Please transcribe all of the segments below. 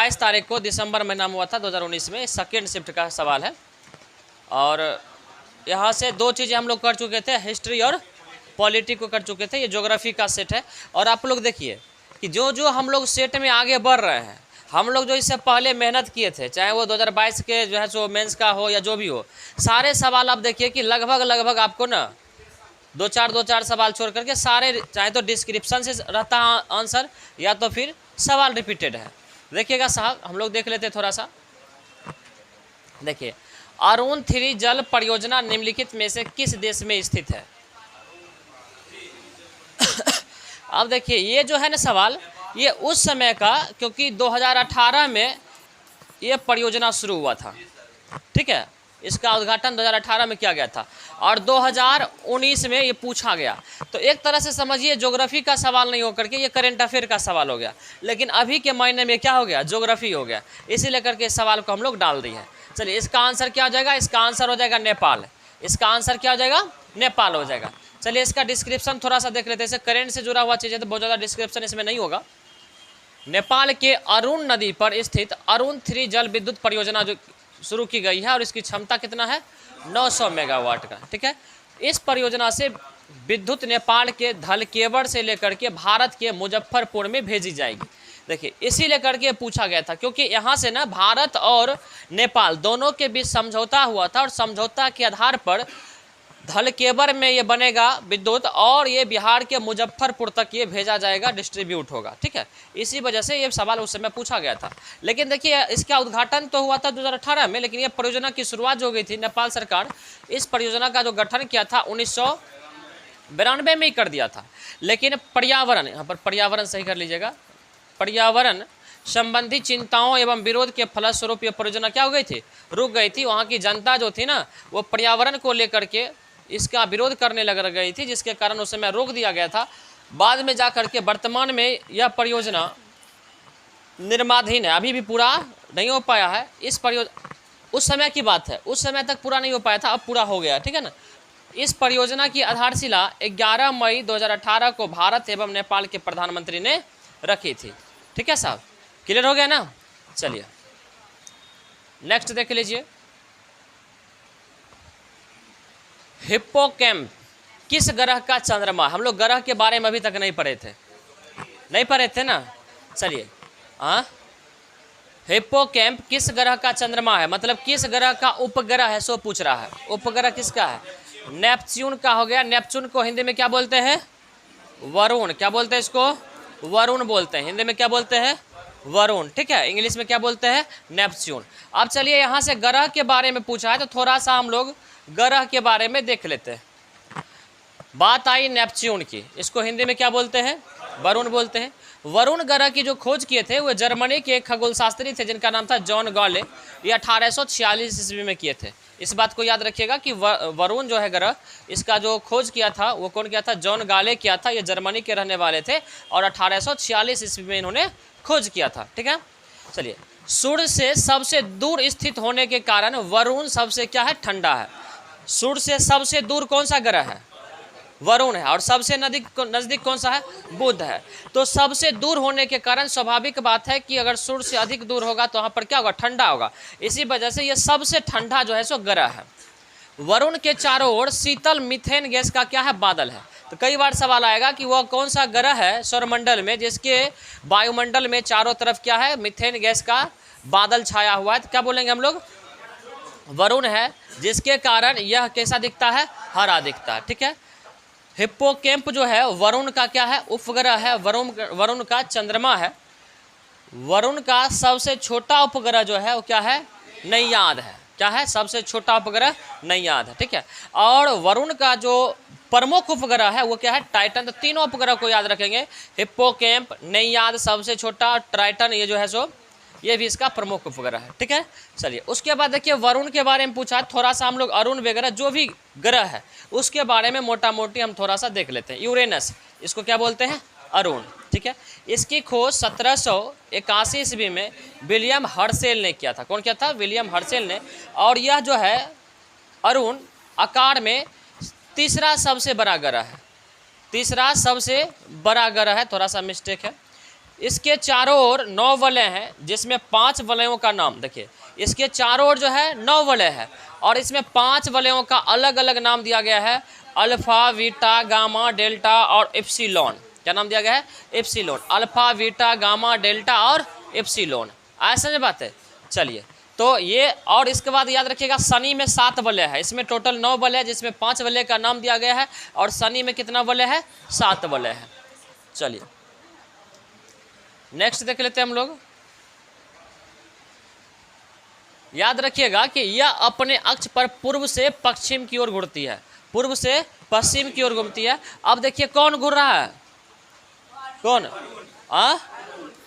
22 तारीख को दिसंबर महीना में हुआ था 2019 में। सेकेंड शिफ्ट का सवाल है और यहाँ से दो चीज़ें हम लोग कर चुके थे, हिस्ट्री और पॉलिटी को कर चुके थे। ये ज्योग्राफी का सेट है और आप लोग देखिए कि जो जो हम लोग सेट में आगे बढ़ रहे हैं, हम लोग जो इससे पहले मेहनत किए थे, चाहे वो 2022 के जो है सो मेंस का हो या जो भी हो, सारे सवाल आप देखिए कि लगभग आपको ना दो चार सवाल छोड़ करके सारे, चाहे तो डिस्क्रिप्शन से रहता है आंसर या तो फिर सवाल रिपीटेड है। देखिएगा साहब, हम लोग देख लेते हैं थोड़ा सा। देखिए, अरुण 3 जल परियोजना निम्नलिखित में से किस देश में स्थित है? अब देखिए, ये जो है ना सवाल, ये उस समय का, क्योंकि 2018 में ये परियोजना शुरू हुआ था, ठीक है। इसका उद्घाटन 2018 में किया गया था और 2019 में ये पूछा गया। तो एक तरह से समझिए ज्योग्राफी का सवाल नहीं होकर के ये करंट अफेयर का सवाल हो गया, लेकिन अभी के महीने में क्या हो गया, ज्योग्राफी हो गया। इसी लेकर के इस सवाल को हम लोग डाल दिए हैं। चलिए, इसका आंसर क्या हो जाएगा? इसका आंसर हो जाएगा नेपाल। इसका आंसर क्या हो जाएगा? नेपाल हो जाएगा। चलिए, इसका डिस्क्रिप्शन थोड़ा सा देख लेते हैं। करंट से जुड़ा हुआ चीज़ है तो बहुत ज़्यादा डिस्क्रिप्शन इसमें नहीं होगा। नेपाल के अरुण नदी पर स्थित अरुण 3 जल विद्युत परियोजना जो शुरू की गई है और इसकी क्षमता कितना है? 900 मेगावाट का, ठीक है। इस परियोजना से विद्युत नेपाल के धलकेवर से लेकर के भारत के मुजफ्फरपुर में भेजी जाएगी। देखिए, इसी लेकर के पूछा गया था क्योंकि यहाँ से ना भारत और नेपाल दोनों के बीच समझौता हुआ था और समझौता के आधार पर धलकेवर में ये बनेगा विद्युत और ये बिहार के मुजफ्फरपुर तक ये भेजा जाएगा, डिस्ट्रीब्यूट होगा, ठीक है। इसी वजह से ये सवाल उस समय पूछा गया था। लेकिन देखिए, इसका उद्घाटन तो हुआ था 2018 में, लेकिन ये परियोजना की शुरुआत जो गई थी, नेपाल सरकार इस परियोजना का जो गठन किया था 1992 में ही कर दिया था। लेकिन पर्यावरण, यहाँ पर पर्यावरण सही कर लीजिएगा, पर्यावरण संबंधी चिंताओं एवं विरोध के फलस्वरूप ये परियोजना क्या हो गई थी? रुक गई थी। वहाँ की जनता जो थी ना, वो पर्यावरण को लेकर के इसका विरोध करने लग गई थी, जिसके कारण उस समय रोक दिया गया था। बाद में जा करके वर्तमान में यह परियोजना निर्माणाधीन है, अभी भी पूरा नहीं हो पाया है। इस परियोजना, उस समय की बात है, उस समय तक पूरा नहीं हो पाया था, अब पूरा हो गया, ठीक है ना। इस परियोजना की आधारशिला 11 मई 2018 को भारत एवं नेपाल के प्रधानमंत्री ने रखी थी, ठीक है साहब। क्लियर हो गया ना? चलिए नेक्स्ट देख लीजिए। हिप्पोकैम्प किस ग्रह का चंद्रमा? हम लोग ग्रह के बारे में अभी तक नहीं पढ़े थे ना। चलिए, हाँ, हिप्पोकैम्प किस ग्रह का चंद्रमा है, मतलब किस ग्रह का उपग्रह है, सो पूछ रहा है। उपग्रह किसका है? नेपच्यून का हो गया। नेपच्यून को हिंदी में क्या बोलते हैं? वरुण। क्या बोलते हैं इसको? वरुण बोलते हैं। हिंदी में क्या बोलते हैं? वरुण, ठीक है। इंग्लिश में क्या बोलते हैं? नेपच्यून। अब चलिए, यहाँ से ग्रह के बारे में पूछा है तो थोड़ा सा हम लोग ग्रह के बारे में देख लेते हैं। बात आई नेपच्यून की, इसको हिंदी में क्या बोलते हैं? वरुण बोलते हैं। वरुण ग्रह की जो खोज किए थे वो जर्मनी के एक खगोलशास्त्री थे जिनका नाम था जॉन गॉले। ये 1846 ईस्वी में किए थे। इस बात को याद रखिएगा कि वरुण जो है ग्रह, इसका जो खोज किया था वो कौन किया था? जॉन गॉले किया था। ये जर्मनी के रहने वाले थे और 1846 ईस्वी में इन्होंने खोज किया था, ठीक है। चलिए, सूर्य से सबसे दूर स्थित होने के कारण वरुण सबसे क्या है? ठंडा है। सूर्य से सबसे दूर कौन सा ग्रह है? वरुण है। और सबसे नजदीक कौन सा है? बुध है। तो सबसे दूर होने के कारण स्वाभाविक बात है कि अगर सूर्य से अधिक दूर होगा तो वहाँ पर क्या होगा? ठंडा होगा। इसी वजह से ये सबसे ठंडा जो है सो ग्रह है। वरुण के चारों ओर शीतल मीथेन गैस का क्या है? बादल है। तो कई बार सवाल आएगा कि वह कौन सा ग्रह है सौरमंडल में जिसके वायुमंडल में चारों तरफ क्या है? मीथेन गैस का बादल छाया हुआ है। तो क्या बोलेंगे हम लोग? वरुण है, जिसके कारण यह कैसा दिखता है? हरा दिखता है, ठीक है। हिप्पोकैम्प जो है वरुण का क्या है? उपग्रह है। वरुण का चंद्रमा है। वरुण का सबसे छोटा उपग्रह जो है वो क्या है? नैयाद है। क्या है? सबसे छोटा उपग्रह नैयाद है, ठीक है। और वरुण का जो प्रमुख उपग्रह है वो क्या है? टाइटन। तो तीनों उपग्रह को याद रखेंगे, हिप्पोकैम्प, नैयाद सबसे छोटा, टाइटन ये जो है सो ये भी इसका प्रमुख उपग्रह है, ठीक है। चलिए, उसके बाद देखिए वरुण के बारे में पूछा, थोड़ा सा हम लोग अरुण वगैरह जो भी ग्रह है उसके बारे में मोटा मोटी हम थोड़ा सा देख लेते हैं। यूरेनस, इसको क्या बोलते हैं? अरुण, ठीक है। इसकी खोज 1781 ईस्वी में विलियम हर्शेल ने किया था। कौन किया था? विलियम हर्शेल ने। और यह जो है अरुण आकार में तीसरा सबसे बड़ा ग्रह है। तीसरा सबसे बड़ा ग्रह है, थोड़ा सा मिस्टेक है। इसके चारों ओर 9 वलय हैं, जिसमें 5 वलयों का नाम, देखिए इसके चारों ओर जो है 9 वलय है और इसमें 5 वलयों का अलग अलग नाम दिया गया है, अल्फा, बीटा, गामा, डेल्टा और एप्सिलॉन। क्या नाम दिया गया है? Epsilon. Alpha, beta, gamma, delta और एप्सिलॉन। ऐसा नहीं बात है। चलिए, तो ये, और इसके बाद याद रखिएगा शनि में 7 वलय है, इसमें टोटल 9 वलय है, जिसमें 5 वलय का नाम दिया गया है, और शनि में कितना वलय है? 7 वलय है। चलिए नेक्स्ट देख लेते हैं हम लोग। याद रखिएगा कि यह अपने अक्ष पर पूर्व से पश्चिम की ओर घूमती है, पूर्व से पश्चिम की ओर घूमती है। अब देखिए कौन घूम रहा है? कौन?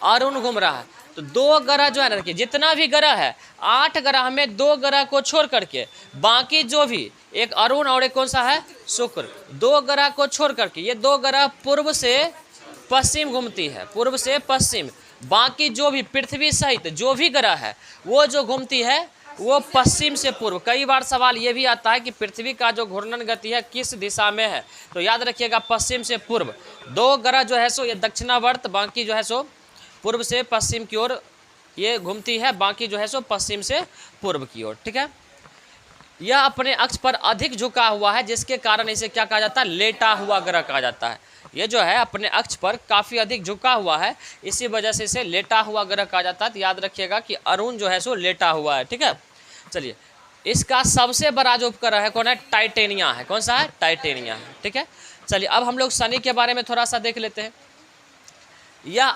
अरुण घूम रहा है। तो 2 ग्रह जो है ना, देखिए जितना भी ग्रह है 8 ग्रह में 2 ग्रह को छोड़ करके बाकी जो भी, एक अरुण और एक कौन सा है? शुक्र, 2 ग्रह को छोड़ करके ये 2 ग्रह पूर्व से पश्चिम घूमती है, पूर्व से पश्चिम। बाकी जो भी पृथ्वी सहित जो भी ग्रह है वो जो घूमती है वो पश्चिम से पूर्व। कई बार सवाल ये भी आता है कि पृथ्वी का जो घूर्णन गति है किस दिशा में है, तो याद रखिएगा पश्चिम से पूर्व। 2 ग्रह जो है सो ये दक्षिणावर्त, बाकी जो है सो पूर्व से पश्चिम की ओर ये घूमती है, बाकी जो है सो पश्चिम से पूर्व की ओर। ठीक है, यह अपने अक्ष पर अधिक झुका हुआ है, जिसके कारण इसे क्या कहा जाता है? लेटा हुआ ग्रह कहा जाता है। ये जो है अपने अक्ष पर काफ़ी अधिक झुका हुआ है, इसी वजह से इसे लेटा हुआ ग्रह कहा जाता है। तो याद रखिएगा कि अरुण जो है सो लेटा हुआ है। ठीक है, चलिए इसका सबसे बड़ा जो उपग्रह है कौन है? टाइटेनिया है। कौन सा है? टाइटेनिया है। ठीक है, चलिए अब हम लोग शनि के बारे में थोड़ा सा देख लेते हैं। यह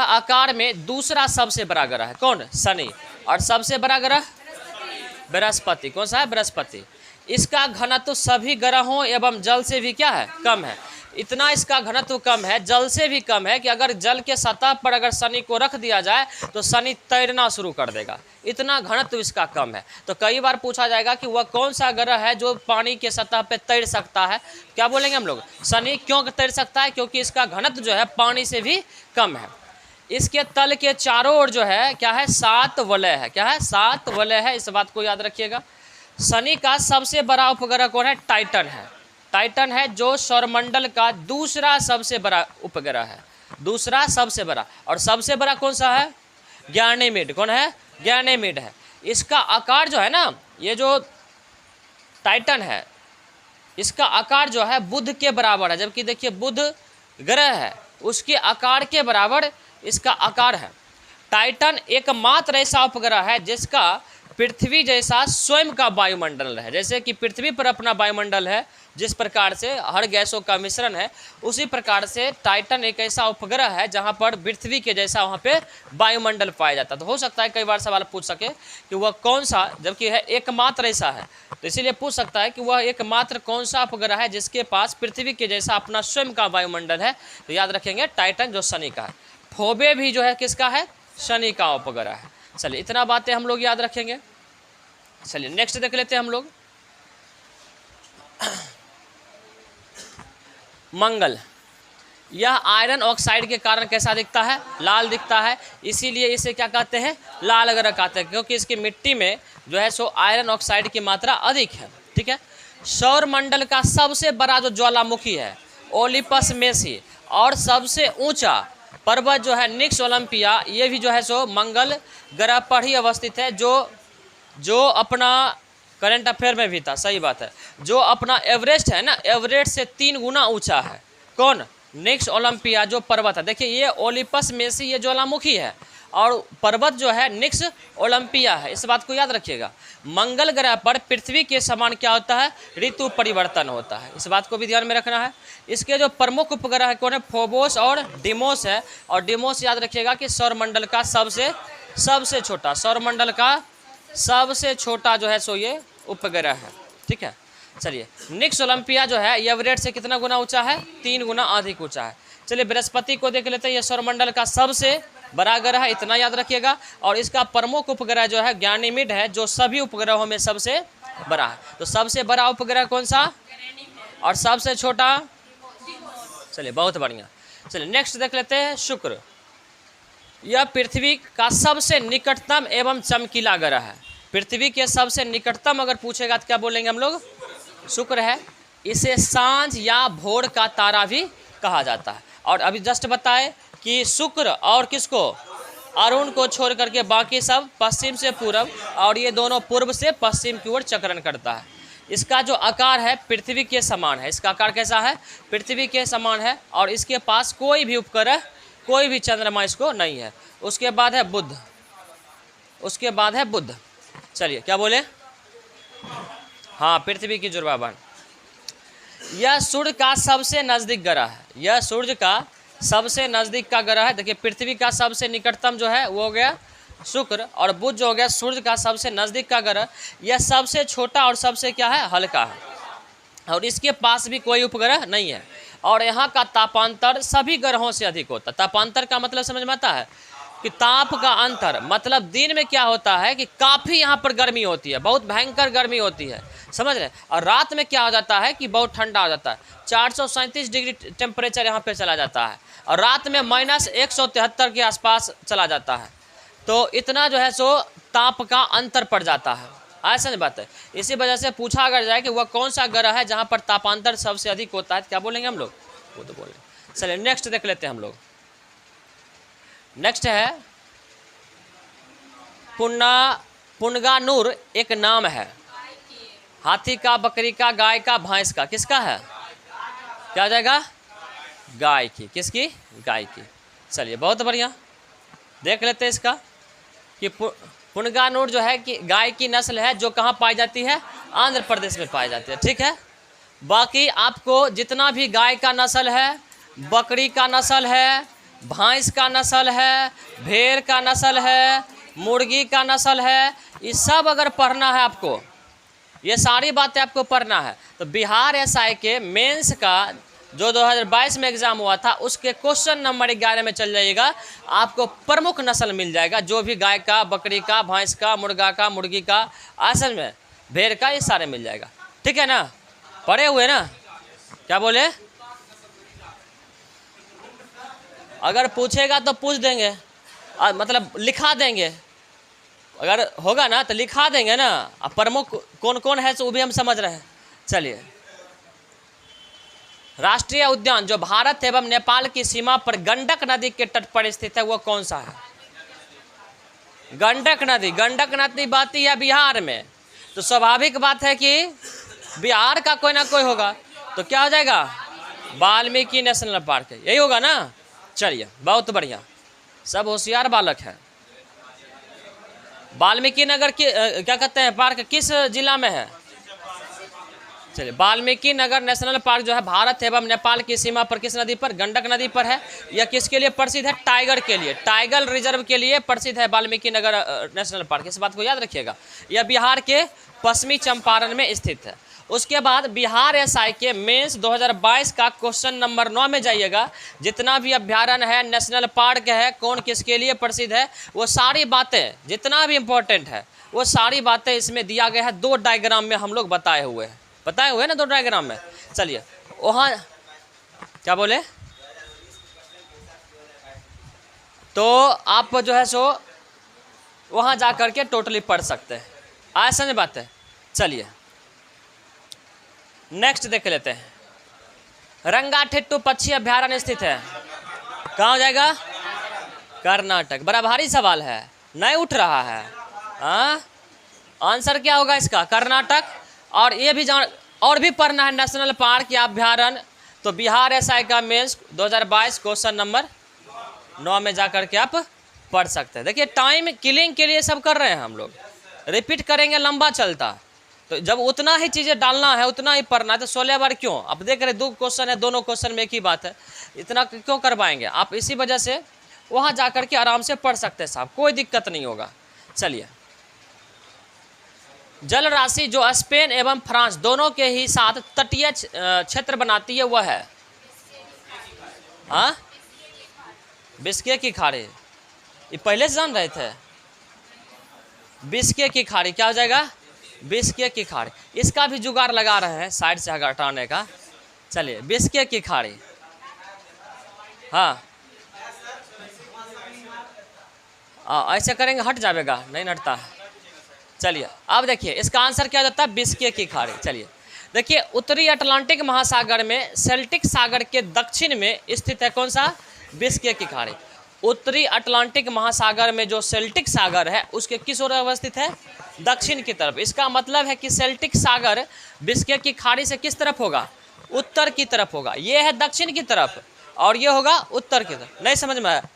आकार में दूसरा सबसे बड़ा ग्रह है। कौन? शनि। और सबसे बड़ा ग्रह बृहस्पति। कौन सा है? बृहस्पति। इसका घनत्व सभी ग्रहों एवं जल से भी क्या है? कम है। इतना इसका घनत्व कम है, जल से भी कम है, कि अगर जल के सतह पर अगर शनि को रख दिया जाए तो शनि तैरना शुरू कर देगा, इतना घनत्व इसका कम है। तो कई बार पूछा जाएगा कि वह कौन सा ग्रह है जो पानी के सतह पे तैर सकता है? क्या बोलेंगे हम लोग? शनि। क्यों तैर सकता है? क्योंकि इसका घनत्व जो है पानी से भी कम है। इसके तल के चारों ओर जो है क्या है? 7 वलय है। क्या है? 7 वलय है, इस बात को याद रखिएगा। शनि का सबसे बड़ा उपग्रह कौन है? टाइटन है। टाइटन है जो सौरमंडल का दूसरा सबसे बड़ा उपग्रह है, दूसरा सबसे बड़ा। और सबसे बड़ा कौन सा है? गैनीमेड। कौन है? गैनीमेड है। इसका आकार जो है ना, ये जो टाइटन है इसका आकार जो है बुध के बराबर है, जबकि देखिए बुध ग्रह है उसके आकार के बराबर इसका आकार है। टाइटन एकमात्र ऐसा उपग्रह है जिसका पृथ्वी जैसा स्वयं का वायुमंडल है। जैसे कि पृथ्वी पर अपना वायुमंडल है, जिस प्रकार से हर गैसों का मिश्रण है, उसी प्रकार से टाइटन एक ऐसा उपग्रह है जहां पर पृथ्वी के जैसा वहां पे वायुमंडल पाया जाता है। तो हो सकता है कई बार सवाल पूछ सके कि वह कौन सा, जबकि है एकमात्र ऐसा है, तो इसीलिए पूछ सकता है कि वह एकमात्र कौन सा उपग्रह है जिसके पास पृथ्वी के जैसा अपना स्वयं का वायुमंडल है। तो याद रखेंगे टाइटन जो शनि का है। फोबे भी जो है किसका है? शनि का उपग्रह है। चलिए इतना बातें हम लोग याद रखेंगे। चलिए नेक्स्ट देख लेते हैं हम लोग। मंगल। यह आयरन ऑक्साइड के कारण कैसा दिखता है? लाल दिखता है, इसीलिए इसे क्या कहते हैं? लाल ग्रह कहते हैं, क्योंकि इसकी मिट्टी में जो है सो आयरन ऑक्साइड की मात्रा अधिक है। ठीक है, सौर मंडल का सबसे बड़ा जो ज्वालामुखी है ओलिपस मेसी, और सबसे ऊंचा पर्वत जो है निक्स ओलंपिया, ये भी जो है सो मंगल ग्रह पर ही अवस्थित है, जो अपना करंट अफेयर में भी था। सही बात है, जो अपना एवरेस्ट है ना, एवरेस्ट से 3 गुना ऊंचा है। कौन? निक्स ओलंपिया जो पर्वत है। देखिए ये ओलिपस मेसी ये ज्वालामुखी है, और पर्वत जो है निक्स ओलंपिया है, इस बात को याद रखिएगा। मंगल ग्रह पर पृथ्वी के समान क्या होता है? ऋतु परिवर्तन होता है, इस बात को भी ध्यान में रखना है। इसके जो प्रमुख उपग्रह है कौन है? फोबोस और डिमोस है। और डिमोस याद रखिएगा कि सौरमंडल का सबसे छोटा, सौरमंडल का सबसे छोटा जो है सो ये उपग्रह है। ठीक है, चलिए निक्स ओलंपिया जो है एवरेस्ट से कितना गुना ऊंचा है? 3 गुना अधिक ऊंचा है। चलिए बृहस्पति को देख लेते हैं। ये सौरमंडल का सबसे बड़ा ग्रह है, इतना याद रखिएगा। और इसका प्रमुख उपग्रह जो है गैनीमेड है, जो सभी उपग्रहों में सबसे बड़ा है। तो सबसे बड़ा उपग्रह कौन सा और सबसे छोटा? चलिए बहुत बढ़िया। चलिए नेक्स्ट देख लेते हैं शुक्र। यह पृथ्वी का सबसे निकटतम एवं चमकीला ग्रह है। पृथ्वी के सबसे निकटतम अगर पूछेगा तो क्या बोलेंगे हम लोग? शुक्र है। इसे सांझ या भोर का तारा भी कहा जाता है। और अभी जस्ट बताए कि शुक्र और किसको, अरुण को छोड़ करके बाकी सब पश्चिम से पूर्व, और ये दोनों पूर्व से पश्चिम की ओर चक्रण करता है। इसका जो आकार है पृथ्वी के समान है, इसका आकार कैसा है, पृथ्वी के समान है, और इसके पास कोई भी उपग्रह, कोई भी चंद्रमा इसको नहीं है। उसके बाद है बुध, उसके बाद है बुध। चलिए क्या बोले, हाँ पृथ्वी की जुड़वाबन। यह सूर्य का सबसे नज़दीक ग्रह है, यह सूर्य का सबसे नज़दीक का ग्रह है। देखिए पृथ्वी का सबसे निकटतम जो है वो हो गया शुक्र, और बुध जो हो गया सूर्य का सबसे नज़दीक का ग्रह। यह सबसे छोटा और सबसे क्या है, हल्का है, और इसके पास भी कोई उपग्रह नहीं है। और यहाँ का तापांतर सभी ग्रहों से अधिक होता है। तापांतर का मतलब समझ में आता है कि ताप का अंतर, मतलब दिन में क्या होता है कि काफ़ी यहाँ पर गर्मी होती है, बहुत भयंकर गर्मी होती है, समझ रहे, और रात में क्या हो जाता है कि बहुत ठंडा हो जाता है। 437 डिग्री टेम्परेचर यहाँ पे चला जाता है, और रात में -173 के आसपास चला जाता है। तो इतना जो है सो ताप का अंतर पड़ जाता है, ऐसा नहीं बात है। इसी वजह से पूछा अगर जाए कि वह कौन सा ग्रह है जहाँ पर तापांतर सबसे अधिक होता है, क्या बोलेंगे हम लोग, वो तो बोलेंगे। चलिए नेक्स्ट देख लेते हैं हम लोग। नेक्स्ट है पुनगानुर, एक नाम है, हाथी का, बकरी का, गाय का, भैंस का, किसका है, क्या हो जाएगा, गाय की, किसकी, गाय की। चलिए बहुत बढ़िया, देख लेते हैं इसका कि पुनगानुर जो है कि गाय की नस्ल है, जो कहाँ पाई जाती है, आंध्र प्रदेश में पाई जाती है, ठीक है। बाकी आपको जितना भी गाय का नस्ल है, बकरी का नस्ल है, भैंस का नस्ल है, भेड़ का नस्ल है, मुर्गी का नस्ल है, ये सब अगर पढ़ना है आपको, ये सारी बातें आपको पढ़ना है, तो बिहार एसआई के मेंस का जो 2022 में एग्जाम हुआ था उसके क्वेश्चन नंबर 11 में चल जाइएगा, आपको प्रमुख नस्ल मिल जाएगा, जो भी गाय का, बकरी का, भैंस का, मुर्गा का, मुर्गी का, असल में भेड़ का, ये सारे मिल जाएगा, ठीक है ना, पढ़े हुए ना, क्या बोले, अगर पूछेगा तो पूछ देंगे, मतलब लिखा देंगे, अगर होगा ना तो लिखा देंगे ना। अब प्रमुख कौन कौन है तो वो भी हम समझ रहे हैं। चलिए, राष्ट्रीय उद्यान जो भारत एवं नेपाल की सीमा पर गंडक नदी के तट पर स्थित है, वो कौन सा है, गंडक नदी। गंडक नदी बहती है बिहार में, तो स्वाभाविक बात है कि बिहार का कोई ना कोई होगा, तो क्या हो जाएगा, वाल्मीकि नेशनल पार्क, यही होगा ना। चलिए बहुत बढ़िया, सब होशियार बालक हैं। वाल्मीकि नगर की क्या कहते हैं पार्क किस जिला में है, चलिए वाल्मीकि नगर नेशनल पार्क जो है भारत एवं नेपाल की सीमा पर किस नदी पर, गंडक नदी पर है। यह किसके लिए प्रसिद्ध है, टाइगर के लिए, टाइगर रिजर्व के लिए प्रसिद्ध है वाल्मीकि नगर नेशनल पार्क, इस बात को याद रखिएगा। यह बिहार के पश्चिमी चंपारण में स्थित है। उसके बाद बिहार एसआई के मेंस 2022 का क्वेश्चन नंबर 9 में जाइएगा, जितना भी अभ्यारण्य है, नेशनल पार्क है, कौन किसके लिए प्रसिद्ध है, वो सारी बातें जितना भी इम्पोर्टेंट है वो सारी बातें इसमें दिया गया है। 2 डायग्राम में हम लोग बताए हुए ना, 2 डायग्राम में। चलिए वहाँ क्या बोले, तो आप जो है सो वहाँ जा कर के टोटली पढ़ सकते हैं, ऐसा नहीं बात है। चलिए नेक्स्ट देख लेते हैं। रंगाथिट्टू पक्षी अभ्यारण्य स्थित है, कहाँ हो जाएगा, कर्नाटक। बड़ा भारी सवाल है, नहीं उठ रहा है, हाँ आंसर क्या होगा इसका, कर्नाटक। और ये भी जान और भी पढ़ना है नेशनल पार्क या अभ्यारण्य, तो बिहार एसआई का मेंस 2022 क्वेश्चन नंबर 9 में जाकर के आप पढ़ सकते हैं। देखिए टाइम किलिंग के लिए सब कर रहे हैं हम लोग, रिपीट करेंगे लंबा चलता, तो जब उतना ही चीज़ें डालना है उतना ही पढ़ना है, तो 16 बार क्यों, अब देख रहे 2 क्वेश्चन है, दोनों क्वेश्चन में एक ही बात है, इतना क्यों करवाएंगे आप। इसी वजह से वहाँ जाकर के आराम से पढ़ सकते हैं साहब, कोई दिक्कत नहीं होगा। चलिए, जल राशि जो स्पेन एवं फ्रांस दोनों के ही साथ तटीय क्षेत्र बनाती है वह है, हाँ बिस्के की खाड़ी, ये पहले से जान रहे थे, बिस्के की खाड़ी क्या हो जाएगा, बिस्के की खाड़ी। इसका भी जुगाड़ लगा रहे हैं साइड से हटाने का। चलिए बिस्के की खाड़ी, हाँ ऐसे करेंगे हट जाएगा, नहीं हटता। चलिए अब देखिए इसका आंसर क्या हो जाता है, बिस्के की खाड़ी। चलिए देखिए उत्तरी अटलांटिक महासागर में सेल्टिक सागर के दक्षिण में स्थित है कौन सा? बिस्के की खाड़ी। उत्तरी अटलांटिक महासागर में जो सेल्टिक सागर है उसके किस ओर अवस्थित है? दक्षिण की तरफ। इसका मतलब है कि सेल्टिक सागर बिस्के की खाड़ी से किस तरफ होगा? उत्तर की तरफ होगा। ये है दक्षिण की तरफ और ये होगा उत्तर की तरफ। नहीं समझ में आया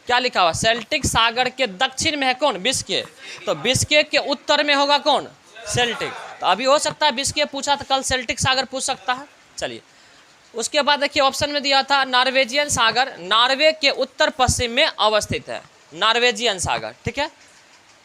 क्या लिखा हुआ? सेल्टिक सागर के दक्षिण में है कौन? बिस्के। तो बिस्के के उत्तर में होगा कौन? सेल्टिक। तो अभी हो सकता है बिस्के पूछा तो कल सेल्टिक सागर पूछ सकता है। चलिए उसके बाद देखिए ऑप्शन में दिया था नॉर्वेजियन सागर, नॉर्वे के उत्तर पश्चिम में अवस्थित है नॉर्वेजियन सागर, ठीक है।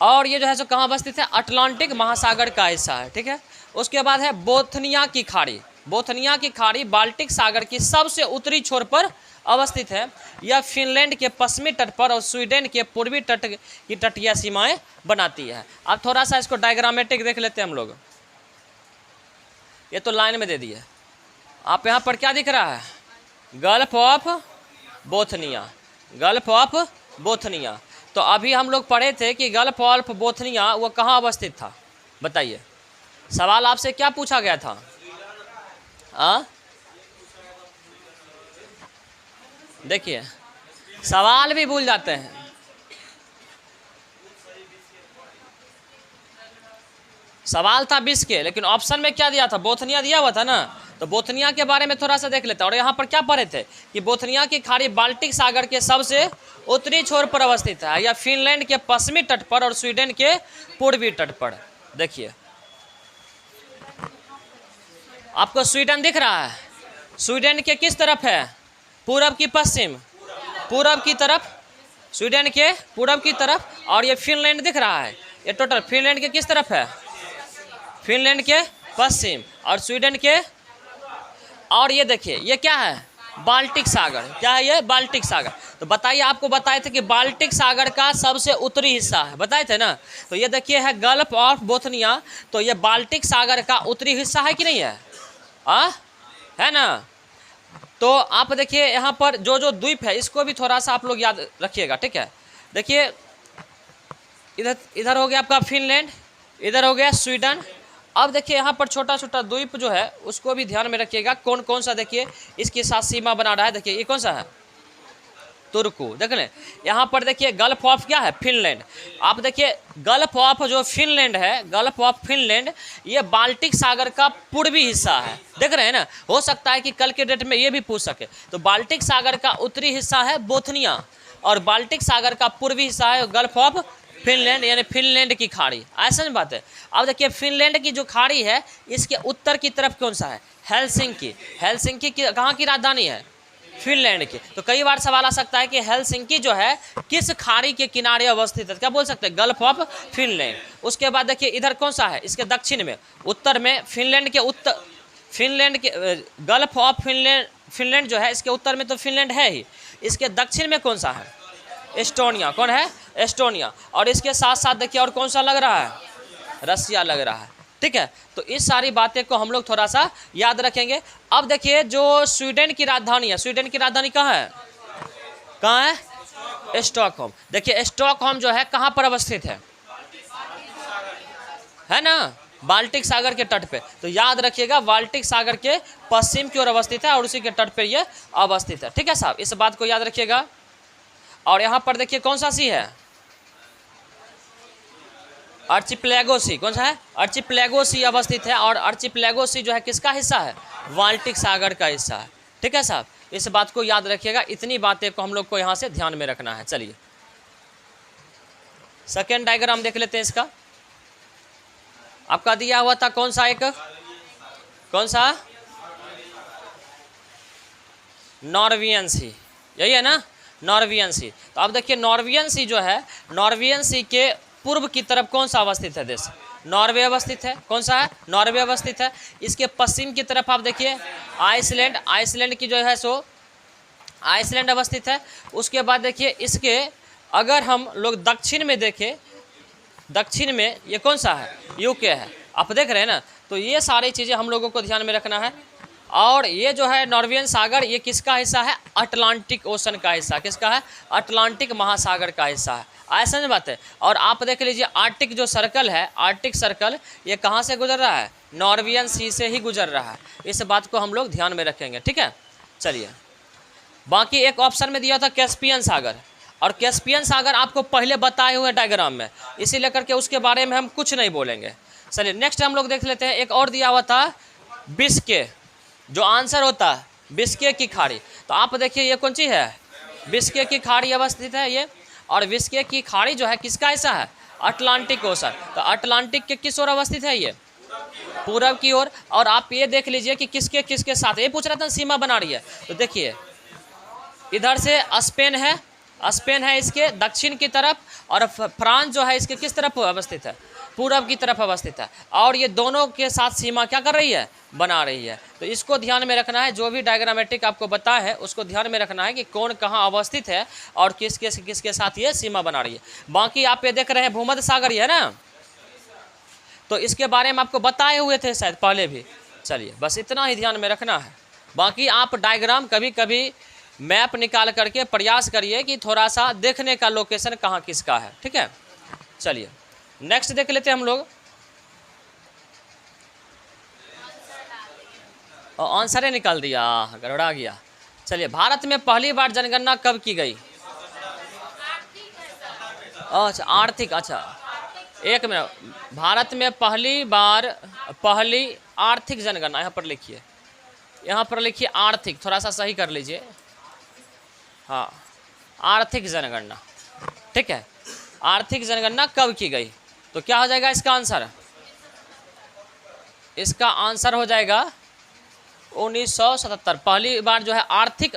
और ये जो है सो कहाँ अवस्थित है? अटलांटिक महासागर का हिस्सा है, ठीक है। उसके बाद है बोथनिया की खाड़ी। बोथनिया की खाड़ी बाल्टिक सागर की सबसे उत्तरी छोर पर अवस्थित है। यह फिनलैंड के पश्चिमी तट पर और स्वीडन के पूर्वी तट की तटीय सीमाएं बनाती है। अब थोड़ा सा इसको डायग्रामेटिक देख लेते हैं हम लोग। ये तो लाइन में दे दिए। आप यहाँ पर क्या दिख रहा है? Gulf of Bothnia, gulf of Bothnia. तो अभी हम लोग पढ़े थे कि गल्फ ऑफ बोथनिया वो कहाँ अवस्थित था? बताइए, सवाल आपसे क्या पूछा गया था? देखिए सवाल भी भूल जाते हैं। सवाल था बिस्के, लेकिन ऑप्शन में क्या दिया था? बोथनिया दिया हुआ था ना। तो बोथनिया के बारे में थोड़ा सा देख लेते हैं। और यहाँ पर क्या पढ़े थे कि बोथनिया की खाड़ी बाल्टिक सागर के सबसे उत्तरी छोर पर अवस्थित है या फिनलैंड के पश्चिमी तट पर और स्वीडन के पूर्वी तट पर। देखिए आपको स्वीडन दिख रहा है? स्वीडन के किस तरफ है? पूरब की पश्चिम? पूरब की तरफ, स्वीडन के पूरब की तरफ। और ये फिनलैंड दिख रहा है, ये टोटल फिनलैंड के किस तरफ है? फिनलैंड के पश्चिम और स्वीडन के। और ये देखिए ये क्या है? बाल्टिक सागर। क्या है ये? बाल्टिक सागर। तो बताइए, आपको बताए थे कि बाल्टिक सागर का सबसे उत्तरी हिस्सा है, बताए थे ना। तो ये देखिए है गल्फ ऑफ बोथनिया। तो ये बाल्टिक सागर का उत्तरी हिस्सा है कि नहीं है? है ना। तो आप देखिए यहाँ पर जो जो द्वीप है इसको भी थोड़ा सा आप लोग याद रखिएगा, ठीक है। देखिए इधर हो गया आपका फिनलैंड, इधर हो गया स्वीडन। अब देखिए यहाँ पर छोटा छोटा द्वीप जो है उसको भी ध्यान में रखिएगा कौन कौन सा। देखिए इसके साथ सीमा बना रहा है। देखिए ये कौन सा है? तुर्कू। देख लें यहाँ पर देखिए गल्फ ऑफ क्या है? फिनलैंड। आप देखिए गल्फ ऑफ जो फिनलैंड है, गल्फ ऑफ फिनलैंड ये बाल्टिक सागर का पूर्वी हिस्सा है। देख रहे हैं ना। हो सकता है कि कल के डेट में ये भी पूछ सके। तो बाल्टिक सागर का उत्तरी हिस्सा है बोथनिया और बाल्टिक सागर का पूर्वी हिस्सा है गल्फ ऑफ फिनलैंड, यानी फिनलैंड की खाड़ी। ऐसा नहीं बात है। अब देखिए फिनलैंड की जो खाड़ी है इसके उत्तर की तरफ कौन सा है? हेलसिंकी। हेलसिंकी की कहाँ की राजधानी है? फिनलैंड की। तो कई बार सवाल आ सकता है कि हेलसिंकी जो है किस खाड़ी के किनारे अवस्थित है? क्या बोल सकते हैं? Gulf of Finland. उसके बाद देखिए इधर कौन सा है? इसके दक्षिण में, उत्तर में फिनलैंड के उत्तर, फिनलैंड के गल्फ ऑफ फिनलैंड, फिनलैंड जो है इसके उत्तर में तो फिनलैंड है ही। इसके दक्षिण में कौन सा है? एस्टोनिया। कौन है? एस्टोनिया। और इसके साथ साथ देखिए और कौन सा लग रहा है? रसिया लग रहा है, ठीक है। तो इस सारी बातें को हम लोग थोड़ा सा याद रखेंगे। अब देखिए जो स्वीडन की राजधानी है, स्वीडन की राजधानी कहाँ है? कहाँ है? स्टॉकहोम। देखिए स्टॉकहोम जो है कहाँ पर अवस्थित है ना? बाल्टिक सागर के तट पे। तो याद रखिएगा बाल्टिक सागर के पश्चिम की ओर अवस्थित है और उसी के तट पे ये अवस्थित है, ठीक है साहब। इस बात को याद रखिएगा। और यहाँ पर देखिए कौन सा सी है? आर्चिपेलागो सी। कौन सा है? आर्चिपेलागो सी अवस्थित है। और आर्चिपेलागो सी जो है किसका हिस्सा है? बाल्टिक सागर का हिस्सा है, ठीक है साहब। इस बात को याद रखिएगा। इतनी बातें को हम लोग को यहाँ से ध्यान में रखना है। चलिए सेकेंड डायग्राम देख लेते हैं। इसका आपका दिया हुआ था कौन सा? एक कौन सा? नॉर्वियन सी, यही है ना? नॉर्वियन सी। तो अब देखिए नॉर्वियन सी जो है, नॉर्वियन सी के पूर्व की तरफ कौन सा अवस्थित है देश? नॉर्वे अवस्थित है। कौन सा है? नॉर्वे अवस्थित है। इसके पश्चिम की तरफ आप देखिए आइसलैंड, आइसलैंड की जो है सो आइसलैंड अवस्थित है। उसके बाद देखिए इसके अगर हम लोग दक्षिण में देखें, दक्षिण में ये कौन सा है? यूके है। आप देख रहे हैं ना। तो ये सारी चीज़ें हम लोगों को ध्यान में रखना है। और ये जो है नॉर्वियन सागर ये किसका हिस्सा है? अटलांटिक ओशन का हिस्सा। किसका है? अटलांटिक महासागर का हिस्सा है। ऐसा नहीं बात है। और आप देख लीजिए आर्टिक जो सर्कल है, आर्टिक सर्कल ये कहाँ से गुजर रहा है, नॉर्वियन सी से ही गुजर रहा है। इस बात को हम लोग ध्यान में रखेंगे, ठीक है। चलिए बाकी एक ऑप्शन में दिया था कैस्पियन सागर, और कैस्पियन सागर आपको पहले बताए हुए डायग्राम में, इसी लेकर के उसके बारे में हम कुछ नहीं बोलेंगे। चलिए नेक्स्ट हम लोग देख लेते हैं, एक और दिया हुआ था बिस्के, जो आंसर होता है बिस्के की खाड़ी। तो आप देखिए ये कौन सी है, बिस्के की खाड़ी अवस्थित है ये, और बिस्के की खाड़ी जो है किसका हिस्सा है, अटलांटिक ओशन। तो अटलांटिक के किस ओर अवस्थित है ये, पूरब की ओर। और आप ये देख लीजिए कि किसके किसके साथ, ये पूछ रहा था सीमा बना रही है। तो देखिए इधर से स्पेन है, स्पेन है इसके दक्षिण की तरफ, और फ्रांस जो है इसके किस तरफ अवस्थित है, पूरब की तरफ अवस्थित है। और ये दोनों के साथ सीमा क्या कर रही है, बना रही है। तो इसको ध्यान में रखना है, जो भी डायग्रामेटिक आपको बताया है उसको ध्यान में रखना है कि कौन कहाँ अवस्थित है और किसके साथ ये सीमा बना रही है। बाकी आप ये देख रहे हैं भूमध्य सागर ही है ना, तो इसके बारे में आपको बताए हुए थे शायद पहले भी। चलिए बस इतना ही ध्यान में रखना है। बाकी आप डायग्राम कभी कभी मैप निकाल करके प्रयास करिए कि थोड़ा सा देखने का लोकेशन कहाँ किसका है, ठीक है। चलिए नेक्स्ट देख लेते हैं हम लोग, आंसर ही निकाल दिया, गड़बड़ा गया। चलिए भारत में पहली बार जनगणना कब की गई, अच्छा आर्थिक, अच्छा एक मिनट, भारत में पहली आर्थिक जनगणना, यहाँ पर लिखिए, यहाँ पर लिखिए आर्थिक, थोड़ा सा सही कर लीजिए, हाँ आर्थिक जनगणना, ठीक है। आर्थिक जनगणना कब की गई, तो क्या हो जाएगा इसका आंसर, इसका आंसर हो जाएगा 1977। पहली बार जो है आर्थिक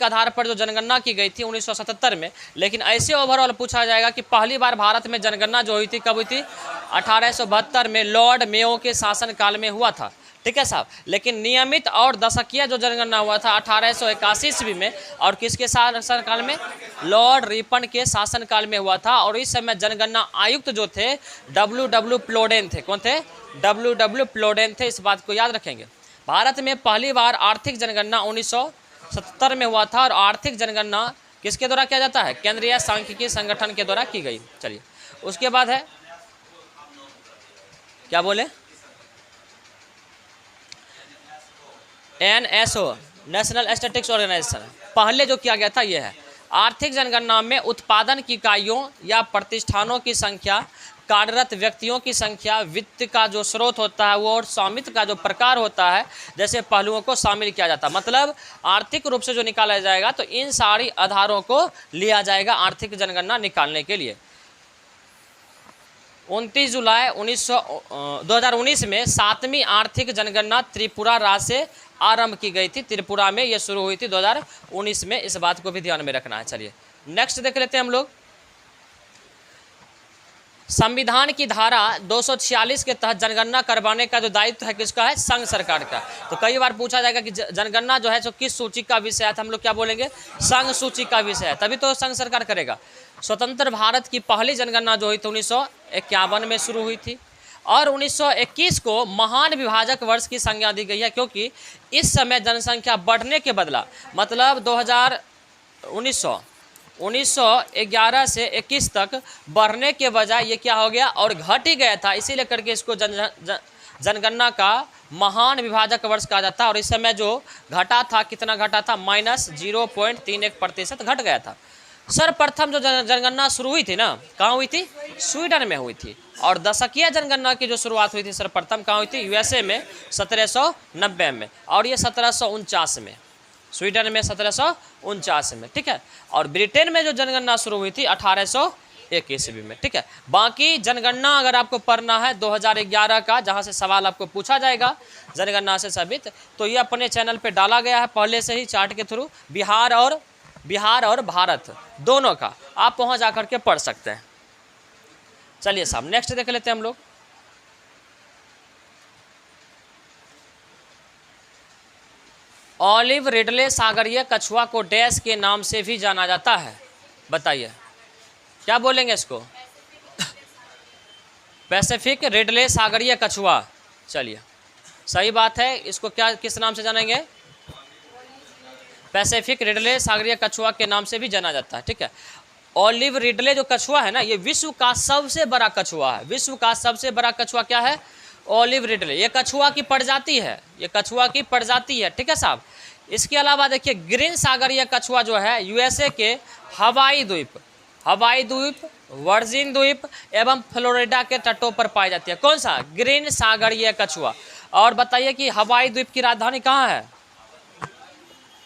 आधार पर जो जनगणना की गई थी 1977 में। लेकिन ऐसे ओवरऑल पूछा जाएगा कि पहली बार भारत में जनगणना जो हुई थी कब हुई थी, 1872 में लॉर्ड मेयो के शासनकाल में हुआ था, ठीक है साहब। लेकिन नियमित और दशकीय जो जनगणना हुआ था 1881 ईस्वी में, और किसके शासनकाल में, लॉर्ड रिपन के शासनकाल में हुआ था। और इस समय जनगणना आयुक्त जो थे W.W. प्लोडेन थे। कौन थे, W.W. प्लोडेन थे, इस बात को याद रखेंगे। भारत में पहली बार आर्थिक जनगणना 1977 में हुआ था, और आर्थिक जनगणना किसके द्वारा किया जाता है, केंद्रीय सांख्यिकी संगठन के द्वारा की गई। चलिए उसके बाद है, क्या बोले, NSO नेशनल स्टैटिस्टिक्स ऑर्गेनाइजेशन। पहले जो किया गया था ये है, आर्थिक जनगणना में उत्पादन की इकाइयों या प्रतिष्ठानों की संख्या, कार्यरत व्यक्तियों की संख्या, वित्त का जो स्रोत होता है वो, और स्वामित्व का जो प्रकार होता है, जैसे पहलुओं को शामिल किया जाता है। मतलब आर्थिक रूप से जो निकाला जाएगा तो इन सारी आधारों को लिया जाएगा आर्थिक जनगणना निकालने के लिए। 29 जुलाई 2019 में 7वीं आर्थिक जनगणना त्रिपुरा राज्य से आरंभ की गई थी। त्रिपुरा में ये शुरू हुई थी 2019 में, इस बात को भी ध्यान में रखना है। चलिए नेक्स्ट देख लेते हैं हम लोग, संविधान की धारा 246 के तहत जनगणना करवाने का जो दायित्व है किसका है, संघ सरकार का। तो कई बार पूछा जाएगा कि जनगणना जो है जो किस सूची का विषय है, तो हम लोग क्या बोलेंगे, संघ सूची का विषय है, तभी तो संघ सरकार करेगा। स्वतंत्र भारत की पहली जनगणना जो हुई थी 1951 में शुरू हुई थी, और 1921 को महान विभाजक वर्ष की संज्ञा दी गई है, क्योंकि इस समय जनसंख्या बढ़ने के बदला, मतलब 1911 से 21 तक बढ़ने के बजाय ये क्या हो गया, और घट ही गया था। इसीलिए करके इसको जनगणना का महान विभाजक वर्ष कहा जाता है। और इस समय जो घटा था, कितना घटा था, -0.31% घट गया था। सर्वप्रथम जो जनगणना शुरू हुई थी ना, कहाँ हुई थी, स्वीडन में हुई थी। और दशकीय जनगणना की जो शुरुआत हुई थी सर्वप्रथम कहाँ हुई थी, USA में 1790 में, और ये 1749 में, स्वीडन में 1749 में, ठीक है। और ब्रिटेन में जो जनगणना शुरू हुई थी 1801 ईस्वी में, ठीक है। बाकी जनगणना अगर आपको पढ़ना है 2011 का, जहाँ से सवाल आपको पूछा जाएगा जनगणना से संबंधित, तो ये अपने चैनल पे डाला गया है पहले से ही चार्ट के थ्रू, बिहार और भारत दोनों का, आप वहाँ जा करके पढ़ सकते हैं। चलिए साहब नेक्स्ट देख लेते हैं हम लोग, ऑलिव रिडले सागरीय कछुआ को डैश के नाम से भी जाना जाता है, बताइए क्या बोलेंगे इसको, पैसिफिक रिडले सागरीय कछुआ। चलिए सही बात है, इसको क्या किस नाम से जानेंगे, पैसिफिक रिडले सागरीय कछुआ के नाम से भी जाना जाता है, ठीक है। ऑलिव रिडले जो कछुआ है ना, ये विश्व का सबसे बड़ा कछुआ है। विश्व का सबसे बड़ा कछुआ क्या है? Olive Ridley. ये कछुआ की प्रजाति है, ये कछुआ की प्रजाति है, ठीक है साहब। इसके अलावा देखिए ग्रीन सागरीय कछुआ जो है यूएसए के हवाई द्वीप, वर्जिन द्वीप एवं फ्लोरिडा के तटों पर पाई जाती है। कौन सा? ग्रीन सागरीय कछुआ। और बताइए कि हवाई द्वीप की राजधानी कहाँ है?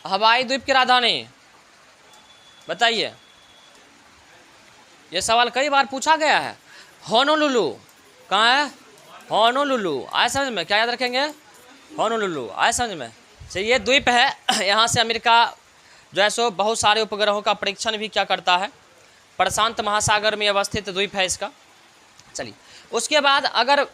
हवाई द्वीप की राजधानी बताइए, ये सवाल कई बार पूछा गया है। होनोलुलु। कहाँ है? होनोलुलु। आए समझ में? क्या याद रखेंगे? होनोलुलु। आए समझ में? चलिए, ये द्वीप है, यहाँ से अमेरिका जो है सो बहुत सारे उपग्रहों का परीक्षण भी क्या करता है। प्रशांत महासागर में अवस्थित द्वीप है इसका। चलिए, उसके बाद अगर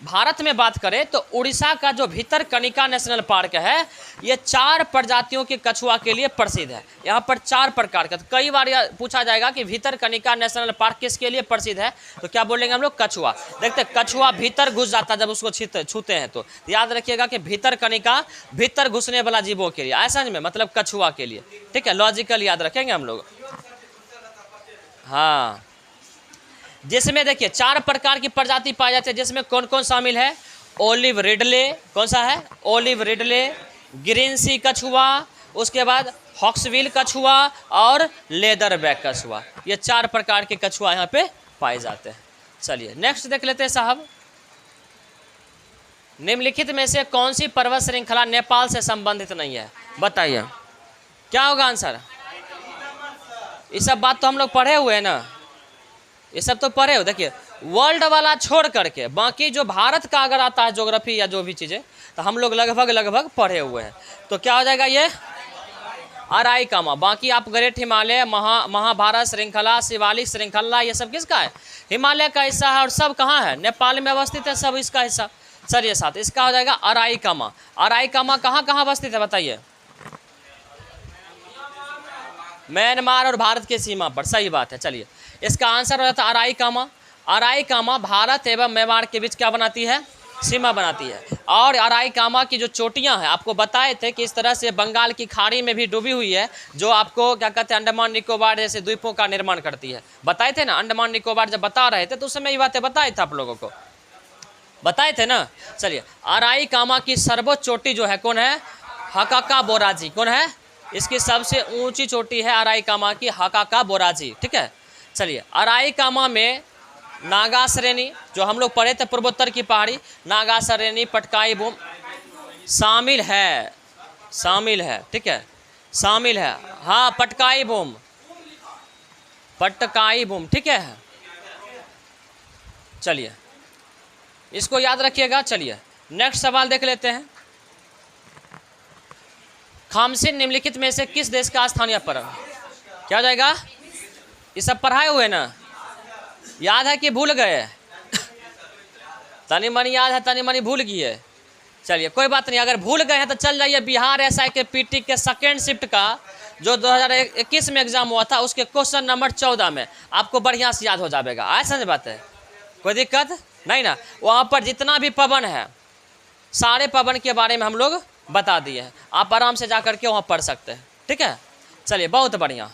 भारत में बात करें तो उड़ीसा का जो भितरकनिका नेशनल पार्क है, ये 4 प्रजातियों के कछुआ के लिए प्रसिद्ध है। यहाँ पर 4 प्रकार का, तो कई बार यह पूछा जाएगा कि भितरकनिका नेशनल पार्क किसके लिए प्रसिद्ध है, तो क्या बोलेंगे हम लोग? कछुआ। देखते कछुआ भीतर घुस जाता है जब उसको छूते हैं, तो याद रखिएगा कि भितरकनिका भीतर घुसने वाला जीवों के लिए, ऐसा में मतलब कछुआ के लिए, ठीक है। लॉजिकल याद रखेंगे हम लोग। हाँ, जिसमें देखिए 4 प्रकार की प्रजाति पाई जाती है, जिसमें कौन कौन शामिल है? Olive Ridley. कौन सा है? ओलिव रिडले, ग्रीन सी कछुआ, उसके बाद हॉक्सविल कछुआ और लेदर बैक कछुआ। ये 4 प्रकार के कछुआ यहाँ पे पाए जाते हैं। चलिए नेक्स्ट देख लेते हैं साहब। निम्नलिखित में से कौन सी पर्वत श्रृंखला नेपाल से संबंधित नहीं है? बताइए क्या होगा आंसर? ये सब बात तो हम लोग पढ़े हुए हैं ना, ये सब तो पढ़े हो। देखिए वर्ल्ड वाला छोड़ करके बाकी जो भारत का अगर आता है ज्योग्राफी या जो भी चीज़ें, तो हम लोग लगभग पढ़े हुए हैं। तो क्या हो जाएगा ये? अराईकामा। बाकी आप ग्रेट हिमालय, महाभारत श्रृंखला, शिवालिक श्रृंखला, ये सब किसका है? हिमालय का हिस्सा है। और सब कहाँ है? नेपाल में अवस्थित है सब इसका हिस्सा। चलिए साथ इसका हो जाएगा अराईकामा। अराईकामा कहाँ कहाँ अवस्थित है बताइए? म्यांमार और भारत की सीमा पर। सही बात है। चलिए इसका आंसर हो जाता है अराईकामा। अराईकामा भारत एवं म्यांमार के बीच क्या बनाती है? सीमा बनाती है। और अराईकामा की जो चोटियां हैं, आपको बताए थे कि इस तरह से बंगाल की खाड़ी में भी डूबी हुई है, जो आपको क्या कहते हैं अंडमान निकोबार जैसे द्वीपों का निर्माण करती है। बताए थे ना, अंडमान निकोबार जब बता रहे थे तो उस समय ये बातें बताए थे आप लोगों को, बताए थे ना। चलिए अराईकामा की सर्वोच्च चोटी जो है कौन है? हकाका बोराजी। कौन है? इसकी सबसे ऊंची चोटी है अराईकामा की हकाका बोराजी, ठीक है। चलिए अराईकामा में नागा श्रेणी जो हम लोग पढ़े थे, पूर्वोत्तर की पहाड़ी, नागा श्रेणी, पटकाई बूम शामिल है, ठीक है, शामिल है। हाँ पटकाई बूम, ठीक है। चलिए इसको याद रखिएगा। चलिए नेक्स्ट सवाल देख लेते हैं। खामसिन निम्नलिखित में से किस देश का स्थानीय पर्व? क्या हो जाएगा? ये सब पढ़ाए हुए ना, याद है कि भूल गए? तनी मनी याद है, तनी मनी भूल गए। चलिए कोई बात नहीं, अगर भूल गए हैं तो चल जाइए बिहार एसआई के पीटी के सेकेंड शिफ्ट का जो 2021 में एग्जाम हुआ था, उसके क्वेश्चन नंबर 14 में आपको बढ़िया से याद हो जाएगा। ऐसा बात है, कोई दिक्कत नहीं ना। वहाँ पर जितना भी पवन है, सारे पवन के बारे में हम लोग बता दिए हैं। आप आराम से जा करके वहाँ पढ़ सकते हैं, ठीक है। चलिए बहुत बढ़िया।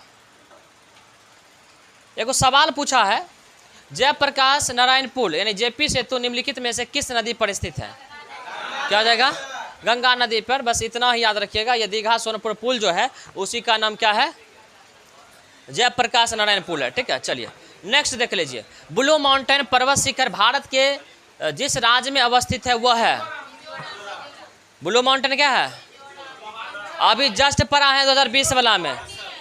एक सवाल पूछा है, जयप्रकाश नारायण पुल यानी जेपी सेतु निम्नलिखित में से किस नदी पर स्थित है? क्या हो जाएगा? गंगा नदी पर। बस इतना ही याद रखिएगा। ये दीघा सोनपुर पुल जो है उसी का नाम क्या है? जयप्रकाश नारायण पुल है, ठीक है। चलिए नेक्स्ट देख लीजिए। ब्लू माउंटेन पर्वत शिखर भारत के जिस राज्य में अवस्थित है वह है? ब्लू माउंटेन क्या है? अभी जस्ट पढ़ा है 2020 वाला में,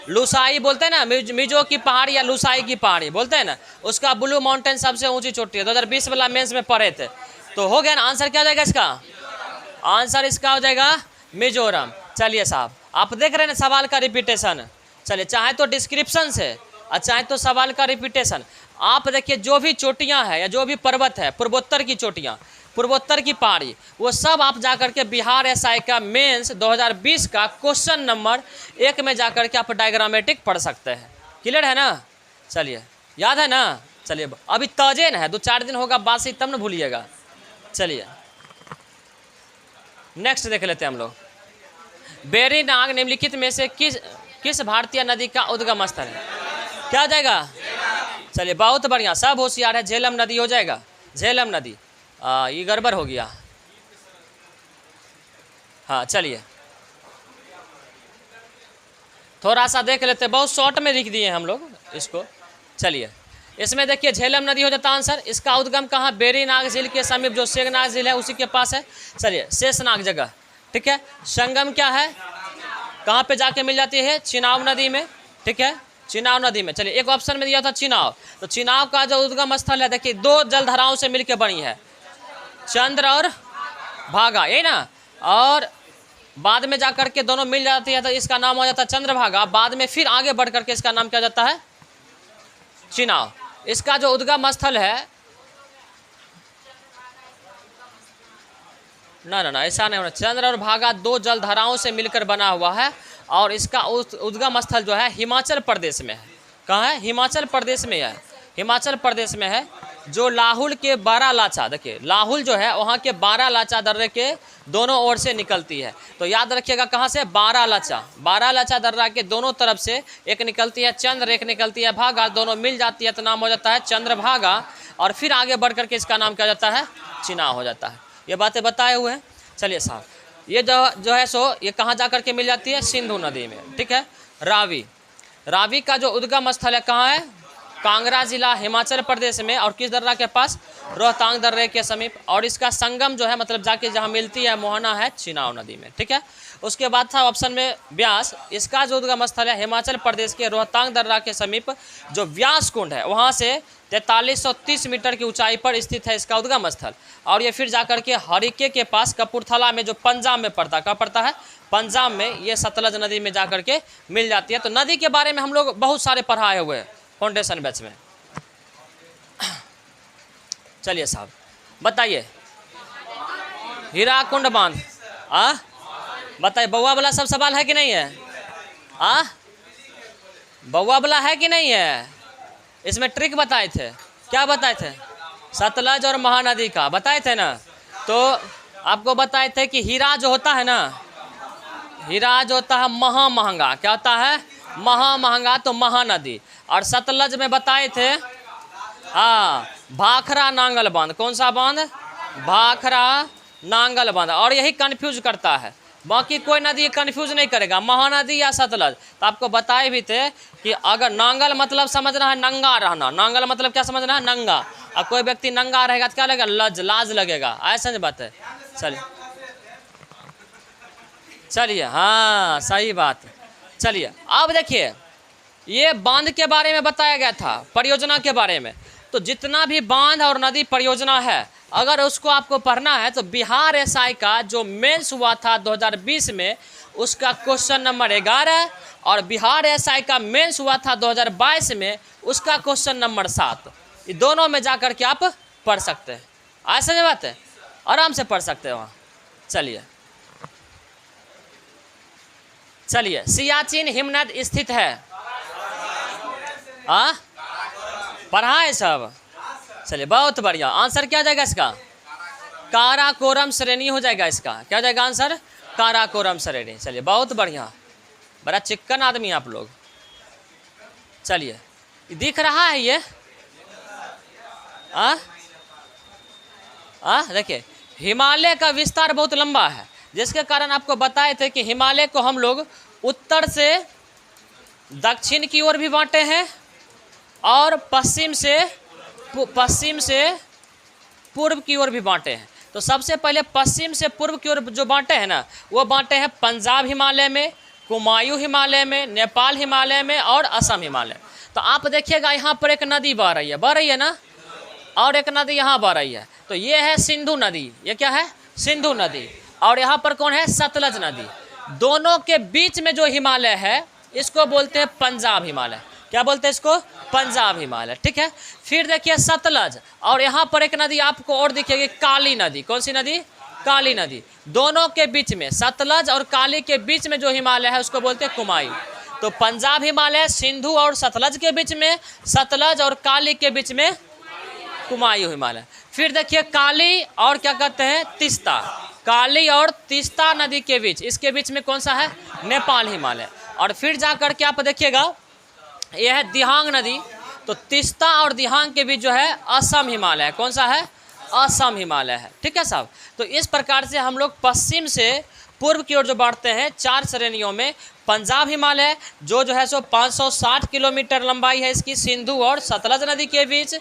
लुसाई बोलते हैं ना, मिजो की पहाड़ी या लुसाई की पहाड़ी बोलते हैं ना, उसका ब्लू माउंटेन सबसे ऊंची चोटी है। 2020 वाला मेंस में पढ़े थे, तो हो गया ना। आंसर क्या हो जाएगा इसका? आंसर इसका हो जाएगा मिजोरम। चलिए साहब आप देख रहे हैं ना सवाल का रिपीटेशन। चलिए चाहे तो डिस्क्रिप्शन से और चाहे तो सवाल का रिपीटेशन। आप देखिए जो भी चोटियाँ हैं या जो भी पर्वत है, पूर्वोत्तर की चोटियाँ, पूर्वोत्तर की पहाड़ी, वो सब आप जाकर के बिहार एसआई का मेंस 2020 का क्वेश्चन नंबर 1 में जाकर के आप डायग्रामेटिक पढ़ सकते हैं। क्लियर है ना? चलिए याद है ना? चलिए अभी ताजेन है, 2-4 दिन होगा बासी तब न भूलिएगा। चलिए नेक्स्ट देख लेते हैं हम लोग। बेरीनाग निम्नलिखित में से किस भारतीय नदी का उद्गम स्थल है? क्या हो जाएगा? चलिए बहुत बढ़िया, सब होशियार है। झेलम नदी हो जाएगा, झेलम नदी। ये गड़बड़ हो गया। हाँ चलिए थोड़ा सा देख लेते, बहुत शॉर्ट में लिख दिए हम लोग इसको। चलिए इसमें देखिए झेलम नदी हो जाता आंसर। इसका उद्गम कहाँ? बेरीनाग झील के समीप, जो शेखनाग झील है उसी के पास है। चलिए शेषनाग जगह, ठीक है। संगम क्या है, कहाँ पे जाके मिल जाती है? चिनाब नदी में, ठीक है, चिनाब नदी में। चलिए एक ऑप्शन में दिया था चिनाब, तो चिनाब का जो उद्गम स्थल है देखिए दो जलधाराओं से मिलकर बनी है, चंद्र और भागा, यही ना। और बाद में जाकर के दोनों मिल जाती है तो इसका नाम हो जाता है चंद्रभागा। बाद में फिर आगे बढ़ करके इसका नाम क्या हो जाता है? चिनाब। इसका जो उद्गम स्थल है, ना ऐसा नहीं होना। चंद्र और भागा दो जलधाराओं से मिलकर बना हुआ है और इसका उद्गम स्थल जो है हिमाचल प्रदेश में है। कहाँ है? हिमाचल प्रदेश में है, हिमाचल प्रदेश में है। जो लाहुल के बारालाचा, देखिए लाहुल जो है वहाँ के बारालाचा दर्रे के दोनों ओर से निकलती है। तो याद रखिएगा कहाँ से? बारालाचा, बारालाचा दर्रा के दोनों तरफ से एक निकलती है चंद्र, एक निकलती है भागा, दोनों मिल जाती है तो नाम हो जाता है चंद्रभागा। और फिर आगे बढ़ करके इसका नाम क्या हो जाता है? चिनाब हो जाता है। ये बातें बताए हुए हैं। चलिए साहब, ये जो है सो ये कहाँ जा करके मिल जाती है? सिंधु नदी में, ठीक है। रावी, रावी का जो उद्गम स्थल है कहाँ है? कांगड़ा जिला, हिमाचल प्रदेश में। और किस दर्रा के पास? रोहतांग दर्रे के समीप। और इसका संगम जो है मतलब जाके जहाँ मिलती है मोहना है चिनाब नदी में, ठीक है। उसके बाद था ऑप्शन में व्यास। इसका जो उद्गम स्थल है हिमाचल प्रदेश के रोहतांग दर्रा के समीप जो व्यास कुंड है वहाँ से 4330 मीटर की ऊंचाई पर स्थित है इसका उद्गम स्थल। और ये फिर जाकर के हरिके के पास कपूरथला में जो पंजाब में पड़ता है, कहाँ पड़ता है? पंजाब में। ये सतलज नदी में जाकर के मिल जाती है। तो नदी के बारे में हम लोग बहुत सारे पढ़ाए हुए हैं फाउंडेशन बैच में। चलिए साहब बताइए, हीराकुंड बांध, बताइए बउआ वाला सब सवाल है कि नहीं है? बउआ वाला है कि नहीं है? इसमें ट्रिक बताए थे, क्या बताए थे? सतलज और महानदी का बताए थे ना। तो आपको बताए थे कि हीरा जो होता है ना, हीरा जो होता है महा महंगा, क्या होता है? महा महंगा, तो महानदी। और सतलज में बताए थे भाखरा नांगल बांध। कौन सा बांध? भाखरा नांगल बांध। और यही कंफ्यूज करता है, बाकी कोई नदी कंफ्यूज नहीं करेगा, महानदी या सतलज। तो आपको बताए भी थे कि अगर नांगल मतलब समझना है नंगा रहना, नांगल मतलब क्या समझना है? नंगा। और कोई व्यक्ति नंगा रहेगा तो क्या लगेगा? लाज लगेगा, ऐसा बात है। चलिए चलिए, हाँ सही बात। चलिए अब देखिए, ये बांध के बारे में बताया गया था, परियोजना के बारे में। तो जितना भी बांध और नदी परियोजना है, अगर उसको आपको पढ़ना है तो बिहार एसआई का जो मेंस हुआ था 2020 में, उसका क्वेश्चन नंबर 11, और बिहार एसआई का मेंस हुआ था 2022 में, उसका क्वेश्चन नंबर 7। ये दोनों में जाकर के आप पढ़ सकते हैं। ऐसा बात है, आराम से पढ़ सकते हैं वहाँ। चलिए सियाचिन हिमनद स्थित है। पढ़ा है सब? चलिए बहुत बढ़िया। आंसर क्या जाएगा इसका? काराकोरम श्रेणी हो जाएगा इसका। क्या जाएगा आंसर? काराकोरम श्रेणी। चलिए बहुत बढ़िया, बड़ा चिक्कन आदमी आप लोग। चलिए दिख रहा है ये? देखिए हिमालय का विस्तार बहुत लंबा है, जिसके कारण आपको बताए थे कि हिमालय को हम लोग उत्तर से दक्षिण की ओर भी बांटे हैं और पश्चिम से पूर्व की ओर भी बांटे हैं। तो सबसे पहले पश्चिम से पूर्व की ओर जो बांटे हैं ना, वो बांटे हैं पंजाब हिमालय में, कुमायूं हिमालय में, नेपाल हिमालय में और असम हिमालय। तो आप देखिएगा यहाँ पर एक नदी बह रही है ना, और एक नदी यहाँ बह रही है। तो ये है सिंधु नदी। ये क्या है? सिंधु नदी। और यहाँ पर कौन है? सतलज नदी। दोनों के बीच में जो हिमालय है इसको बोलते हैं पंजाब हिमालय। क्या बोलते हैं इसको? पंजाब हिमालय, ठीक है। फिर देखिए सतलज, और यहाँ पर एक नदी आपको और दिखेगी, काली नदी। कौन सी नदी? काली नदी। दोनों के बीच में, सतलज और काली के बीच में जो हिमालय है उसको बोलते हैं कुमायूं। तो पंजाब हिमालय सिंधु और सतलज के बीच में, सतलज और काली के बीच में कुमायूं हिमालय। फिर देखिए काली और क्या कहते हैं? तीस्ता। काली और तीस्ता नदी के बीच, इसके बीच में कौन सा है? नेपाल हिमालय। और फिर जाकर के आप देखिएगा यह है दिहांग नदी। तो तीस्ता और दिहांग के बीच जो है असम हिमालय है। कौन सा है? असम हिमालय है। ठीक है साहब। तो इस प्रकार से हम लोग पश्चिम से पूर्व की ओर जो बढ़ते हैं 4 श्रेणियों में, पंजाब हिमालय जो है सो 560 किलोमीटर लंबाई है इसकी, सिंधु और सतलज नदी के बीच।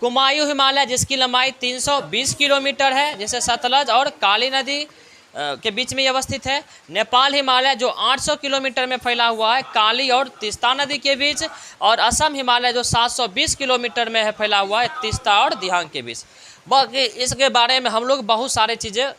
कुमायूं हिमालय जिसकी लंबाई 320 किलोमीटर है, जैसे सतलज और काली नदी के बीच में अवस्थित है। नेपाल हिमालय जो 800 किलोमीटर में फैला हुआ है, काली और तीस्ता नदी के बीच। और असम हिमालय जो 720 किलोमीटर में है फैला हुआ है, तीस्ता और दिहांग के बीच। बाकी इसके बारे में हम लोग बहुत सारे चीज़ें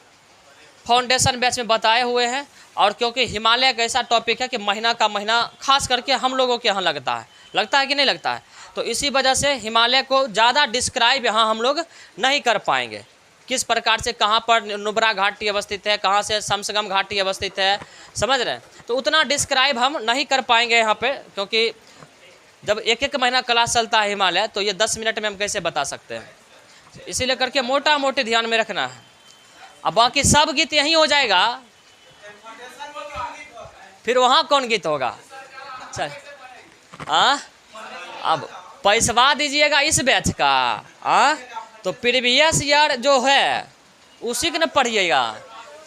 फाउंडेशन बैच में बताए हुए हैं। और क्योंकि हिमालय एक ऐसा टॉपिक है कि महीना का महीना खास करके हम लोगों के यहाँ लगता है कि नहीं लगता है, तो इसी वजह से हिमालय को ज़्यादा डिस्क्राइब यहाँ हम लोग नहीं कर पाएंगे। किस प्रकार से कहाँ पर नुब्रा घाटी अवस्थित है, कहाँ से शमशगम घाटी अवस्थित है, समझ रहे हैं, तो उतना डिस्क्राइब हम नहीं कर पाएंगे यहाँ पे, क्योंकि जब एक एक महीना क्लास चलता है हिमालय तो ये 10 मिनट में हम कैसे बता सकते हैं। इसीलिए करके मोटा मोटी ध्यान में रखना है। अब बाकी सब गीत यहीं हो जाएगा, फिर वहाँ कौन गीत होगा? चल अब पैसवा दीजिएगा इस बैच का, तो प्रीवियस ईयर जो है उसी को न पढ़िएगा।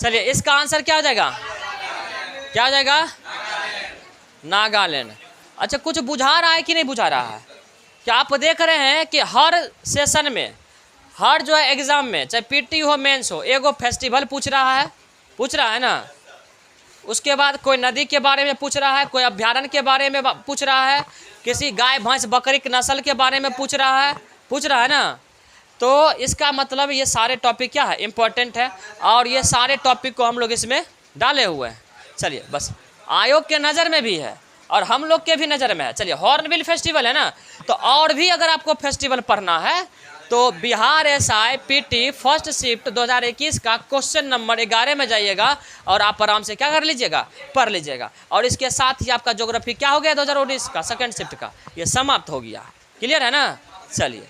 चलिए इसका आंसर क्या हो जाएगा? क्या हो जाएगा? नागालैंड। अच्छा, कुछ बुझा रहा है कि नहीं बुझा रहा है? क्या आप देख रहे हैं कि हर सेशन में, हर जो है एग्ज़ाम में, चाहे पीटी हो मेंस हो, एगो फेस्टिवल पूछ रहा है ना, उसके बाद कोई नदी के बारे में पूछ रहा है, कोई अभ्यारण्य के बारे में पूछ रहा है, किसी गाय भैंस बकरी की नस्ल के बारे में पूछ रहा है ना। तो इसका मतलब ये सारे टॉपिक क्या है? इम्पोर्टेंट है, और ये सारे टॉपिक को हम लोग इसमें डाले हुए हैं। चलिए बस आयोग के नज़र में भी है और हम लोग के भी नज़र में है। चलिए हॉर्नबिल फेस्टिवल है ना, तो और भी अगर आपको फेस्टिवल पढ़ना है तो Bihar SI PT first shift 2021 का क्वेश्चन नंबर 11 में जाइएगा और आप आराम से क्या कर लीजिएगा? पढ़ लीजिएगा। और इसके साथ ही आपका ज्योग्राफी क्या हो गया 2019 का सेकंड शिफ्ट का, ये समाप्त हो गया। क्लियर है ना? चलिए।